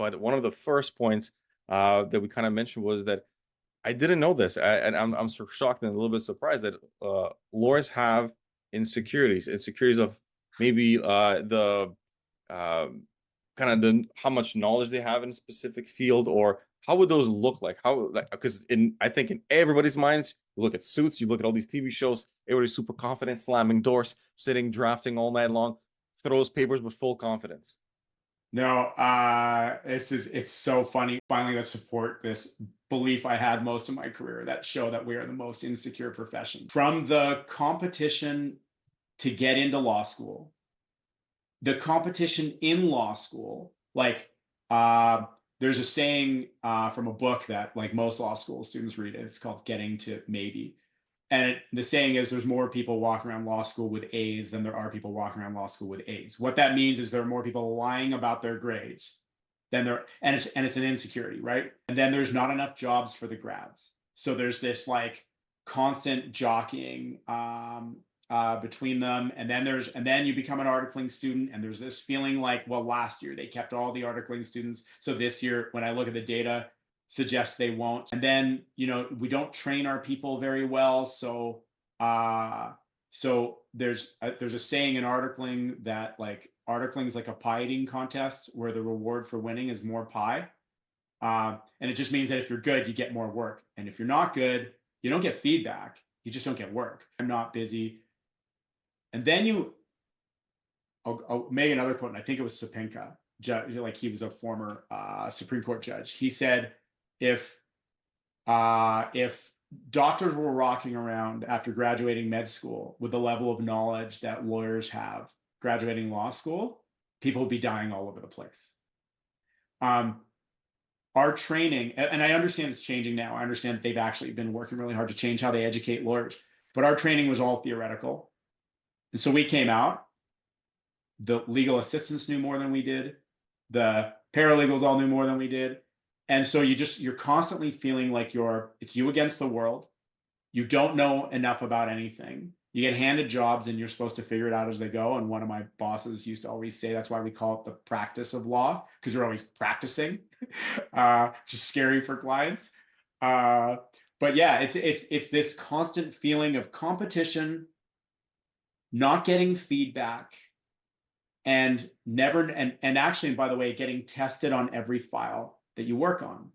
But one of the first points that we kind of mentioned was that I didn't know this, and I'm sort of shocked and a little bit surprised that lawyers have insecurities of maybe the kind of the how much knowledge they have in a specific field, or how would those look like? How like because in I think in everybody's minds, you look at Suits, you look at all these TV shows, everybody's super confident, slamming doors, sitting, drafting all night long, throws papers with full confidence. No, it's so funny finally that support this belief I had most of my career that show that we are the most insecure profession. From the competition to get into law school, the competition in law school, like uh, there's a saying from a book that like most law school students read. It's called Getting to Maybe. And the saying is there's more people walking around law school with A's than there are people walking around law school with A's. What that means is there are more people lying about their grades than there, and it's an insecurity, right? And then there's not enough jobs for the grads. So there's this like constant jockeying between them, and then you become an articling student, and there's this feeling like, well, last year they kept all the articling students, so this year when I look at the data, suggests they won't. And then we don't train our people very well, so there's a saying in articling that like articling is like a pie eating contest where the reward for winning is more pie. And it just means that if you're good, you get more work. And if you're not good, you don't get feedback. You just don't get work. I'm not busy. And then I'll make another quote, and I think it was Sapinka, judge, like he was a former Supreme Court judge. He said, if doctors were walking around after graduating med school with the level of knowledge that lawyers have graduating law school, people would be dying all over the place. Our training, and I understand it's changing now. I understand that they've actually been working really hard to change how they educate lawyers, but our training was all theoretical. And so we came out, the legal assistants knew more than we did, the paralegals all knew more than we did. And so you're constantly feeling like it's you against the world. You don't know enough about anything. You get handed jobs and you're supposed to figure it out as they go. And one of my bosses used to always say that's why we call it the practice of law, because you're always practicing, which is scary for clients. But yeah, it's this constant feeling of competition, not getting feedback, and actually, by the way, getting tested on every file that you work on.